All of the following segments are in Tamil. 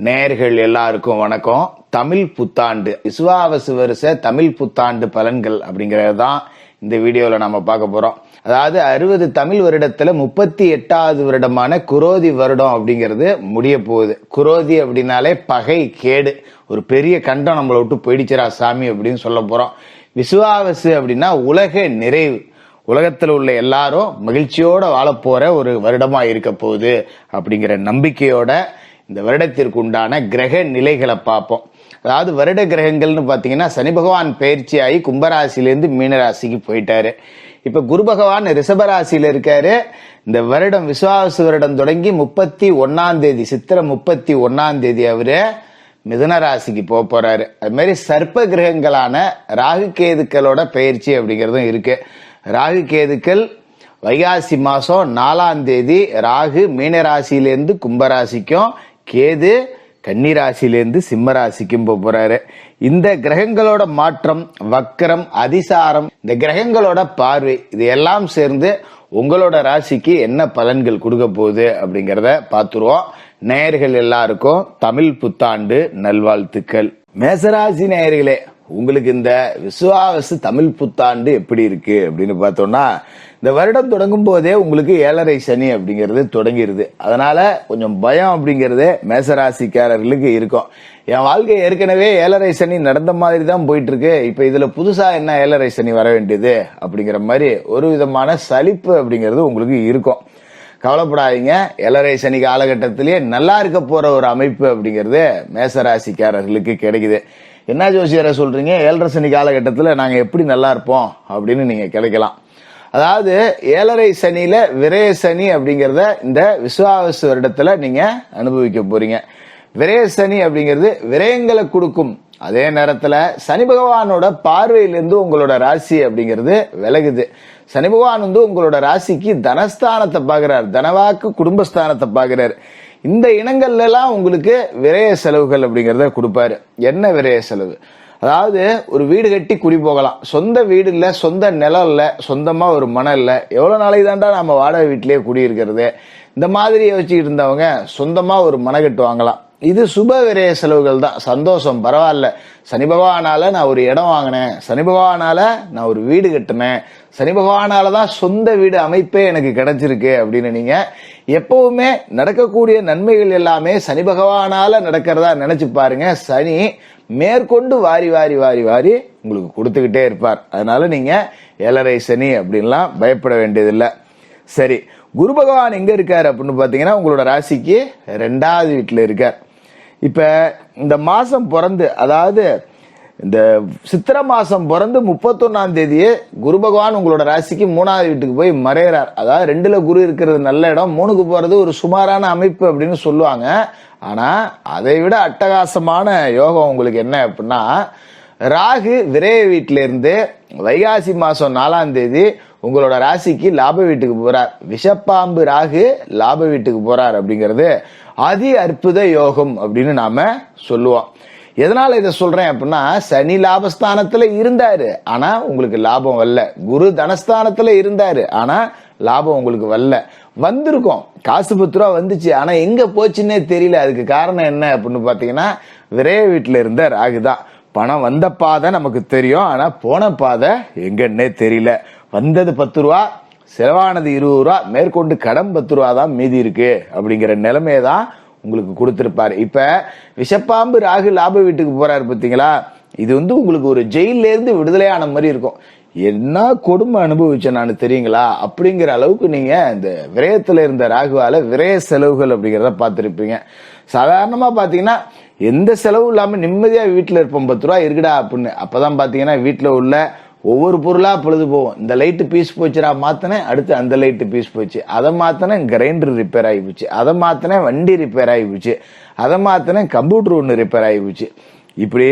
நேயர்கள் எல்லாருக்கும் வணக்கம். தமிழ் புத்தாண்டு விசுவாவசு வருஷ தமிழ் புத்தாண்டு பலன்கள் அப்படிங்கறது தான் இந்த வீடியோல நம்ம பார்க்க போறோம். அதாவது 60 தமிழ் வருடத்துல 38வது வருடமான குரோதி வருடம் அப்படிங்கிறது முடிய போகுது. குரோதி அப்படின்னாலே பகை, கேடு, ஒரு பெரிய கண்டம் நம்மளை விட்டு போயிடுச்சுரா சாமி அப்படின்னு சொல்ல போறோம். விசுவாவசு அப்படின்னா உலக நிறைவு, உலகத்துல உள்ள எல்லாரும் மகிழ்ச்சியோட வாழ போற ஒரு வருடமா இருக்க போகுது அப்படிங்கிற நம்பிக்கையோட இந்த வருடத்திற்கு உண்டான கிரக நிலைகளை பார்ப்போம். அதாவது வருட கிரகங்கள்னு பாத்தீங்கன்னா சனி பகவான் பயிற்சி ஆகி கும்பராசிலேருந்து மீனராசிக்கு போயிட்டாரு. இப்ப குரு பகவான் ரிஷபராசியில இருக்காரு. இந்த வருடம் விசுவாச வருடம் தொடங்கி 31ஆம் தேதி சித்திரை 31ஆம் தேதி அவரு மிதுன ராசிக்கு போக போறாரு. அது மாதிரி சர்ப்ப கிரகங்களான ராகு கேதுக்களோட பயிற்சி அப்படிங்கிறதும் இருக்கு. ராகு கேதுக்கள் வைகாசி மாசம் 4ஆம் தேதி ராகு மீனராசியிலேருந்து கும்பராசிக்கும், கேது கன்னிராசியிலேருந்து சிம்ம ராசிக்கும் போறாரு. இந்த கிரகங்களோட மாற்றம், வக்கரம், அதிசாரம், இந்த கிரகங்களோட பார்வை, இது எல்லாம் சேர்ந்து உங்களோட ராசிக்கு என்ன பலன்கள் கொடுக்க போகுது அப்படிங்கறத பார்த்துருவோம். நேயர்கள் எல்லாருக்கும் தமிழ் புத்தாண்டு நல்வாழ்த்துக்கள். மேசராசி நேயர்களே, உங்களுக்கு இந்த விசுவாவசு தமிழ் புத்தாண்டு எப்படி இருக்கு அப்படின்னு பார்த்தோம்னா, இந்த வருடம் தொடங்கும் போதே உங்களுக்கு 7.5 சனி அப்படிங்கிறது தொடங்கிருது. அதனால கொஞ்சம் பயம் அப்படிங்கறது மேசராசிக்காரர்களுக்கு இருக்கும். என் வாழ்க்கை ஏற்கனவே 7.5 சனி நடந்த மாதிரி தான் போயிட்டு இருக்கு, இப்ப இதுல புதுசா என்ன 7.5 சனி வர வேண்டியது அப்படிங்கிற மாதிரி ஒரு விதமான சலிப்பு அப்படிங்கிறது உங்களுக்கு இருக்கும். கவலைப்படாதீங்க, 7.5 சனி காலகட்டத்திலேயே நல்லா இருக்க போற ஒரு அமைப்பு அப்படிங்கிறது மேசராசிக்காரர்களுக்கு கிடைக்குது. என்ன ஜோசியரை சொல்றீங்க, 7.5 சனி காலகட்டத்தில் நாங்க எப்படி நல்லா இருப்போம் அப்படின்னு நீங்க கிடைக்கலாம். அதாவது 7.5 சனியில விரய சனி அப்படிங்கறத இந்த விசுவாவசு வருடத்துல நீங்க அனுபவிக்க போறீங்க. விரய சனி அப்படிங்கிறது விரயங்களை கொடுக்கும். அதே நேரத்துல சனி பகவானோட பார்வையிலிருந்து உங்களோட ராசி அப்படிங்கிறது விலகுது. சனி பகவான் உங்களோட ராசிக்கு தனஸ்தானத்தை பாக்குறாரு, தனவாக்கு குடும்பஸ்தானத்தை பாக்குறாரு. இந்த இனங்கள்ல எல்லாம் உங்களுக்கு விரய செலவுகள் அப்படிங்கறத கொடுப்பாரு. என்ன விரய செலவு? அதாவது ஒரு வீடு கட்டி குடி போகலாம், சொந்த வீடு இல்ல, சொந்த நிலம் இல்ல, சொந்தமா ஒரு மனம் இல்ல, எவ்வளவு நாளைக்கு தாண்டா நம்ம வாடகை வீட்டிலேயே குடியிருக்கிறது, இந்த மாதிரி யோசிச்சுட்டு இருந்தவங்க சொந்தமா ஒரு மனக்கட்டு வாங்கலாம். இது சுப விரய செலவுகள் தான். சந்தோஷம், பரவாயில்ல, சனி பகவானால நான் ஒரு இடம் வாங்கினேன், சனி பகவானால நான் ஒரு வீடு கட்டினேன், சனி பகவானாலதான் சொந்த வீடு அமைப்பே எனக்கு கிடைச்சிருக்கு அப்படின்னு நீங்க எப்பவுமே நடக்கக்கூடிய நன்மைகள் எல்லாமே சனி பகவானால நடக்கிறதா நினைச்சு பாருங்க. சனி மேற்கொண்டு வாரி வாரி வாரி வாரி உங்களுக்கு கொடுத்துக்கிட்டே இருப்பார். அதனால நீங்க 7.5 சனி அப்படின்லாம் பயப்பட வேண்டியதில்லை. சரி, குரு பகவான் எங்க இருக்காரு அப்படின்னு பாத்தீங்கன்னா உங்களோட ராசிக்கு 2வது வீட்டுல இருக்கார். இப்ப இந்த மாசம் பிறந்து, அதாவது இந்த சித்திரை மாசம் பிறந்து 31ஆம் தேதியே குரு பகவான் உங்களோட ராசிக்கு 3வது வீட்டுக்கு போய் மறைகிறார். அதாவது 2ல குரு இருக்கிறது நல்ல இடம், 3க்கு போறது ஒரு சுமாரான அமைப்பு அப்படின்னு சொல்லுவாங்க. ஆனா அதை விட அட்டகாசமான யோகம் உங்களுக்கு என்ன அப்படின்னா, ராகு விரய வீட்டில இருந்து வைகாசி மாசம் 4ஆம் தேதி உங்களோட ராசிக்கு லாப வீட்டுக்கு போறார். விஷப்பாம்பு ராகு லாப வீட்டுக்கு போறார் அப்படிங்கிறது அதி அற்புத யோகம் அப்படின்னு நாம சொல்லுவோம். எதனால இதை சொல்றேன் அப்படின்னா, சனி லாபஸ்தானத்துல இருந்தாரு ஆனா உங்களுக்கு லாபம் வரல, குரு தனஸ்தானத்துல இருந்தாரு ஆனா லாபம் உங்களுக்கு வரல. வந்திருக்கும், காசு 10 ரூபா வந்துச்சு, ஆனா எங்க போச்சுன்னே தெரியல. அதுக்கு காரணம் என்ன அப்படின்னு பாத்தீங்கன்னா, விரைய வீட்டுல இருந்த ராகுதான். பணம் வந்த பாதை நமக்கு தெரியும், ஆனா போன பாதை எங்கன்னே தெரியல. வந்தது 10 ரூபா, செலவானது 20 ரூபா, மேற்கொண்டு கடன் 10 ரூபா தான் மீதி இருக்கு அப்படிங்கிற நிலைமையதான் உங்களுக்கு கொடுத்திருப்பாரு. இப்ப விஷப்பாம்பு ராகு லாப வீட்டுக்கு போறாரு பாத்தீங்களா, இது உங்களுக்கு ஒரு ஜெயில இருந்து விடுதலையான மாதிரி இருக்கும். என்ன கொடுமை அனுபவிச்சேன் நான் தெரியுங்களா அப்படிங்கிற அளவுக்கு நீங்க இந்த விரயத்துல இருந்த ராகுவால விரய செலவுகள் அப்படிங்கிறத பார்த்திருப்பீங்க. சாதாரணமா பாத்தீங்கன்னா எந்த செலவும் இல்லாம நிம்மதியா வீட்டுல இருப்போம், 10 ரூபா இருக்குடா அப்படின்னு. அப்பதான் பாத்தீங்கன்னா வீட்டுல உள்ள ஒவ்வொரு பொருளா பொழுது போவோம். இந்த லைட்டு பீஸ் போச்சுடா மாத்தினேன், அடுத்து அந்த லைட்டு பீஸ் போச்சு, அதை மாத்தினேன் கிரைண்டர் ரிப்பேர் ஆகி போச்சு, அதை மாத்தினேன் வண்டி ரிப்பேர் ஆகி போச்சு, அதை மாத்தினேன் கம்ப்யூட்டர் ஒன்று ரிப்பேர் ஆகி போச்சு. இப்படி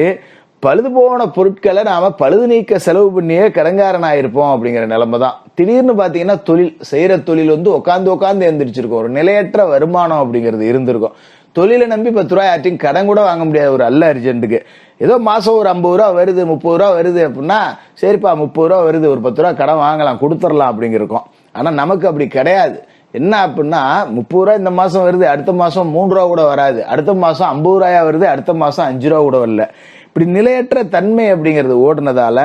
பழுது போன பொருட்களை நாம பழுது நீக்க செலவு பண்ணியே கடங்காரன் ஆயிருப்போம் அப்படிங்கிற நிலைமை தான். திடீர்னு பாத்தீங்கன்னா தொழில் செய்யற தொழில் உட்காந்து எந்திரிச்சிருக்கும், ஒரு நிலையற்ற வருமானம் அப்படிங்கிறது இருந்திருக்கும். தொழிலை நம்பி 10 ரூபாய் யார்ட்டையும் கடன் கூட வாங்க முடியாது. ஒரு அல்ல அர்ஜென்ட்டுக்கு ஏதோ மாசம் ஒரு 50 ரூபா வருது, 30 ரூபா வருது அப்படின்னா சரிப்பா 30 ரூபா வருது, ஒரு 10 ரூபா கடன் வாங்கலாம், கொடுத்துடலாம் அப்படிங்கிருக்கும். ஆனா நமக்கு அப்படி கிடையாது. என்ன அப்படின்னா 30 ரூபாய் இந்த மாசம் வருது, அடுத்த மாசம் 3 ரூபா கூட வராது, அடுத்த மாசம் 50 ரூபாயா வருது, அடுத்த மாசம் 5 ரூபா கூட வரல. இப்படி நிலையற்ற தன்மை அப்படிங்கிறது ஓடுனதால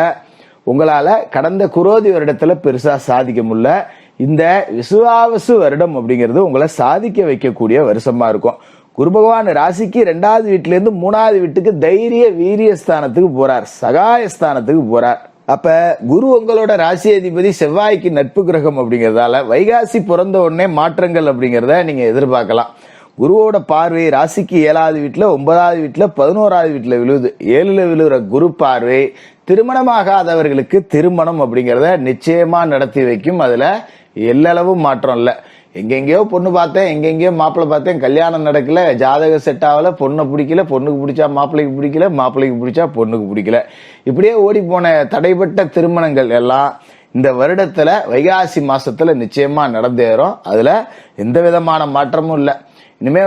உங்களால கடந்த குரோதி வருடத்துல பெருசா சாதிக்க முடியல. இந்த விசுவாவசு வருடம் அப்படிங்கிறது உங்களை சாதிக்க வைக்கக்கூடிய வருஷமா இருக்கும். குரு பகவான் ராசிக்கு 2வது வீட்டுல இருந்து 3வது வீட்டுக்கு தைரிய வீரிய ஸ்தானத்துக்கு போறார், சகாயஸ்தானத்துக்கு போறார். அப்ப குரு உங்களோட ராசி அதிபதி செவ்வாய்க்கு நட்பு கிரகம் அப்படிங்கறதால வைகாசி பிறந்த உடனே மாற்றங்கள் அப்படிங்கறத நீங்க எதிர்பார்க்கலாம். குருவோட பார்வை ராசிக்கு 7வது வீட்டுல, 9வது வீட்டுல, 11வது வீட்டுல விழுது. 7ல விழுகிற குரு பார்வை திருமணமாகாதவர்களுக்கு திருமணம் அப்படிங்கறத நிச்சயமா நடத்தி வைக்கும். அதுல எல்லளவும் மாற்றம் இல்ல. எங்கெங்கயோ பொண்ணு பார்த்தேன், எங்கெங்கயோ மாப்பிள்ளை பார்த்தேன், கல்யாணம் நடக்கல, ஜாதக செட் ஆகல, பொண்ணை பிடிக்கல, பொண்ணுக்கு பிடிச்சா மாப்பிள்ளைக்கு பிடிக்கல, மாப்பிள்ளைக்கு பிடிச்சா பொண்ணுக்கு பிடிக்கல, இப்படியே ஓடி போன தடைப்பட்ட திருமணங்கள் எல்லாம் இந்த வருடத்துல வைகாசி மாசத்துல நிச்சயமா நடந்தேறும். அதுல எந்த விதமான மாற்றமும் இல்ல. இனிமே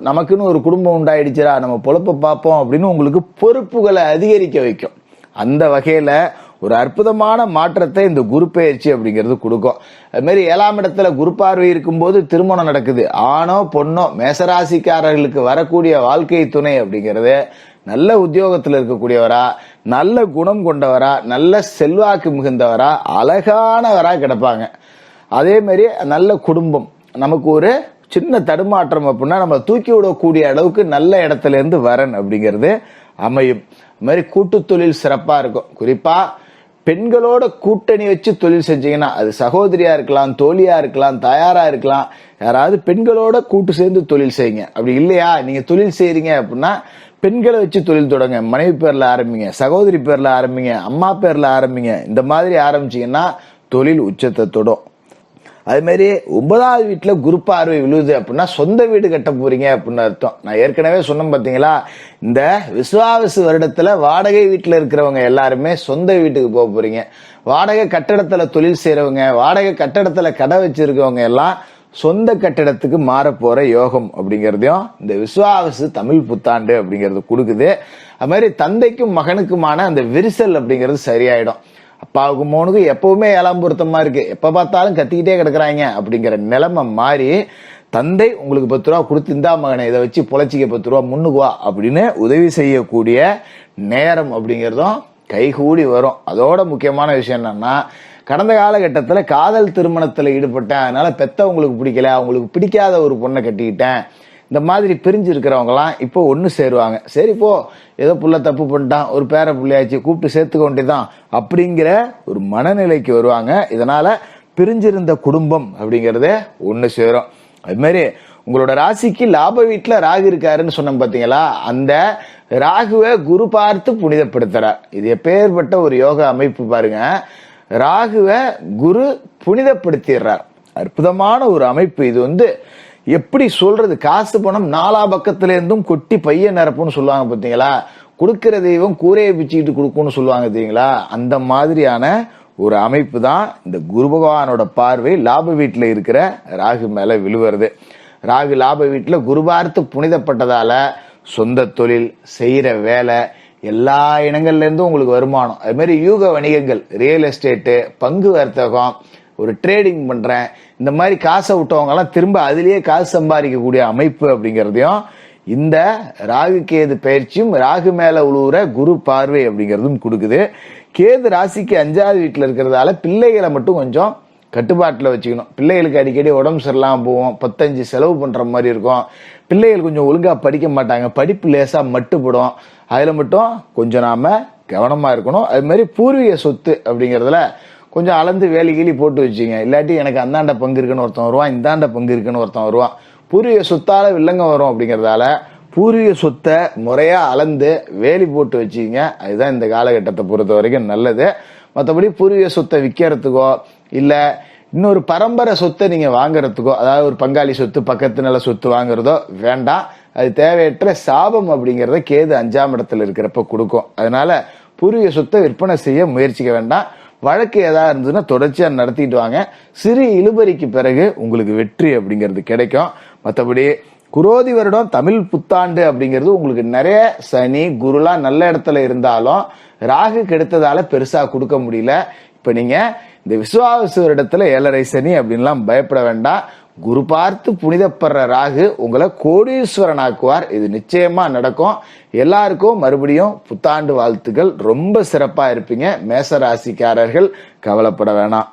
நமக்குன்னு ஒரு குடும்பம் உண்டாயிடுச்சுரா, நம்ம பொழப்ப பார்ப்போம் அப்படின்னு உங்களுக்கு பொறுப்புகளை அதிகரிக்க வைக்கும். அந்த வகையில ஒரு அற்புதமான மாற்றத்தை இந்த குரு பெயர்ச்சி அப்படிங்கிறது கொடுக்கும். அது மாதிரி 7ஆம் இடத்துல குரு பார்வை இருக்கும்போது திருமணம் நடக்குது. ஆணோ பொண்ணோ மேசராசிக்காரர்களுக்கு வரக்கூடிய வாழ்க்கை துணை அப்படிங்கிறது நல்ல உத்தியோகத்தில் இருக்கக்கூடியவரா, நல்ல குணம் கொண்டவரா, நல்ல செல்வாக்கு மிகுந்தவரா, அழகானவரா கிடப்பாங்க. அதே மாதிரி நல்ல குடும்பம். நமக்கு ஒரு சின்ன தடுமாற்றம் அப்படின்னா நம்ம தூக்கி விடக்கூடிய அளவுக்கு நல்ல இடத்துல இருந்து வரன் அப்படிங்கிறது அமையும். அது மாதிரி கூட்டு தொழில் சிறப்பா இருக்கும். குறிப்பா பெண்களோட கூட்டணி வச்சு தொழில் செஞ்சீங்கன்னா, அது சகோதரியா இருக்கலாம், தோழியா இருக்கலாம், தாயாரா இருக்கலாம், யாராவது பெண்களோட கூட்டு சேர்ந்து தொழில் செய்யுங்க. அப்படி இல்லையா, நீங்க தொழில் செய்யறீங்க அப்படின்னா பெண்களை வச்சு தொழில் தொடங்க. மனைவி பேர்ல ஆரம்பிங்க, சகோதரி பேர்ல ஆரம்பிங்க, அம்மா பேர்ல ஆரம்பிங்க. இந்த மாதிரி ஆரம்பிச்சீங்கன்னா தொழில் உச்சத்தை தொடும். அது மாதிரி 9வது வீட்டுல குரு பார்வை விழுது அப்படின்னா சொந்த வீடு கட்ட போறீங்க அப்படின்னு அர்த்தம். நான் ஏற்கனவே சொன்னேன் பாத்தீங்களா, இந்த விசுவாவசு வருடத்துல வாடகை வீட்டுல இருக்கிறவங்க எல்லாருமே சொந்த வீட்டுக்கு போக போறீங்க. வாடகை கட்டடத்துல தொழில் செய்யறவங்க, வாடகை கட்டடத்துல கடை வச்சிருக்கவங்க எல்லாம் சொந்த கட்டிடத்துக்கு மாற போற யோகம் அப்படிங்கறதையும் இந்த விசுவாவசு தமிழ் புத்தாண்டு அப்படிங்கிறது கொடுக்குது. அது மாதிரி தந்தைக்கும் மகனுக்குமான அந்த விரிசல் அப்படிங்கிறது சரியாயிடும். அப்பாவுக்கு மோனுக்கு எப்பவுமே 7ஆம் பொருத்தமா இருக்கு, எப்ப பார்த்தாலும் கத்திக்கிட்டே கிடக்குறாங்க அப்படிங்கிற நிலைமை மாறி தந்தை உங்களுக்கு 10 ரூபா கொடுத்து, இந்தா மகனை இதை வச்சு பொழைச்சிக்க 10 ரூபா முன்னுக்கு வா அப்படின்னு உதவி செய்யக்கூடிய நேரம் அப்படிங்கிறதும் கைகூடி வரும். அதோட முக்கியமான விஷயம் என்னன்னா, கடந்த காலகட்டத்துல காதல் திருமணத்துல ஈடுபட்டேன், அதனால பெத்தவங்களுக்கு பிடிக்கல, அவங்களுக்கு பிடிக்காத ஒரு பொண்ணை கட்டிக்கிட்டேன், இந்த மாதிரி பிரிஞ்சு இருக்கிறவங்கலாம் இப்போ ஒன்று சேருவாங்க. சரி போ, ஏதோ புள்ள தப்பு பண்ணிட்டான், ஒரு பேர பிள்ளையாச்சு கூப்பிட்டு சேர்த்துக்க வேண்டியதான் அப்படிங்கிற ஒரு மனநிலைக்கு வருவாங்க. இதனால பிரிஞ்சிருந்த குடும்பம் அப்படிங்கறத ஒன்று சேரும். அது மாதிரி உங்களோட ராசிக்கு லாப வீட்டுல ராகு இருக்காருன்னு சொன்னோம் பாத்தீங்களா, அந்த ராகுவை குரு பார்த்து புனிதப்படுத்துறார். இது எப்பேற்பட்ட ஒரு யோக அமைப்பு பாருங்க. ராகுவை குரு புனிதப்படுத்திடுறார். அற்புதமான ஒரு அமைப்பு இது. எப்படி சொல்றது, காசு பணம் 4 பக்கத்துல இருந்தும் கொட்டி பைய நிரப்புன்னு சொல்லுவாங்க பாத்தீங்களா, கொடுக்கிற தெய்வம் கூரையை பிச்சுக்கிட்டு கொடுக்கும்னு சொல்லுவாங்க தெரியுங்களா, அந்த மாதிரியான ஒரு அமைப்பு தான் இந்த குரு பகவானோட பார்வை லாப வீட்டுல இருக்கிற ராகு மேல விழுவுறது. ராகு லாப வீட்டுல குரு பார்த்து புனிதப்பட்டதால சொந்த தொழில், செய்யற வேலை, எல்லா இனங்கள்ல இருந்தும் உங்களுக்கு வருமானம். அது மாதிரி யூக வணிகங்கள், ரியல் எஸ்டேட்டு, பங்கு வர்த்தகம், ஒரு ட்ரேடிங் பண்றேன், இந்த மாதிரி காசை விட்டவங்க எல்லாம் திரும்ப அதுலயே காசு சம்பாதிக்கக்கூடிய அமைப்பு அப்படிங்கறதையும் இந்த ராகு கேது பயிற்சியும் ராகு மேல உழுவுற குரு பார்வை அப்படிங்கறதும் கொடுக்குது. கேது ராசிக்கு 5வது வீட்டுல இருக்கிறதால பிள்ளைகளை மட்டும் கொஞ்சம் கட்டுப்பாட்டுல வச்சுக்கணும். பிள்ளைகளுக்கு அடிக்கடி உடம்பு சரியில்லாம போவோம், 10-5 செலவு பண்ற மாதிரி இருக்கும். பிள்ளைகள் கொஞ்சம் ஒழுங்கா படிக்க மாட்டாங்க, படிப்பு லேசா மட்டுப்படும். அதுல மட்டும் கொஞ்சம் நாம கவனமா இருக்கணும். அது மாதிரி பூர்வீக சொத்து அப்படிங்கறதுல கொஞ்சம் அளந்து வேலி கீழி போட்டு வச்சுங்க. இல்லாட்டி எனக்கு அந்தாண்ட பங்கு இருக்குன்னு ஒருத்தன் வருவான், இந்தாண்ட பங்கு இருக்குன்னு ஒருத்தன் வருவான். பூர்வீக சொத்தால வில்லங்க வரும் அப்படிங்கறதால பூர்வீக சொத்தை முறையா அளந்து வேலி போட்டு வச்சுங்க. அதுதான் இந்த காலகட்டத்தை பொறுத்த வரைக்கும் நல்லது. மற்றபடி பூர்வீக சொத்தை விற்கிறதுக்கோ இல்ல இன்னொரு பரம்பரை சொத்தை நீங்க வாங்குறதுக்கோ, அதாவது ஒரு பங்காளி சொத்து, பக்கத்து நில சொத்து வாங்குறதோ வேண்டாம். அது தேவையற்ற சாபம் அப்படிங்கறத கேது 5ஆம் இடத்துல இருக்கிறப்ப கொடுக்கும். அதனால பூர்வீக சொத்தை விற்பனை செய்ய முயற்சிக்க வேண்டாம். வழக்கு ஏதாவது இருந்ததுன்னா தொடர்ச்சியா நடத்திட்டு வாங்க. சிறு இழுபறிக்கு பிறகு உங்களுக்கு வெற்றி அப்படிங்கிறது கிடைக்கும். மற்றபடி குரோதி வருடம் தமிழ் புத்தாண்டு அப்படிங்கிறது உங்களுக்கு நிறைய சனி குருலாம் நல்ல இடத்துல இருந்தாலும் ராகு கெடுத்ததால பெருசா கொடுக்க முடியல. இப்ப நீங்க இந்த விசுவாவசு வருடத்துல 7.5 சனி அப்படின்லாம் பயப்பட வேண்டாம். குரு பார்த்து புனிதப்படுற ராகு உங்களை கோடீஸ்வரன் ஆக்குவார். இது நிச்சயமா நடக்கும். எல்லாருக்கும் மறுபடியும் புத்தாண்டு வாழ்த்துக்கள். ரொம்ப சிறப்பா இருப்பீங்க மேச ராசிக்காரர்கள், கவலைப்பட வேணாம்.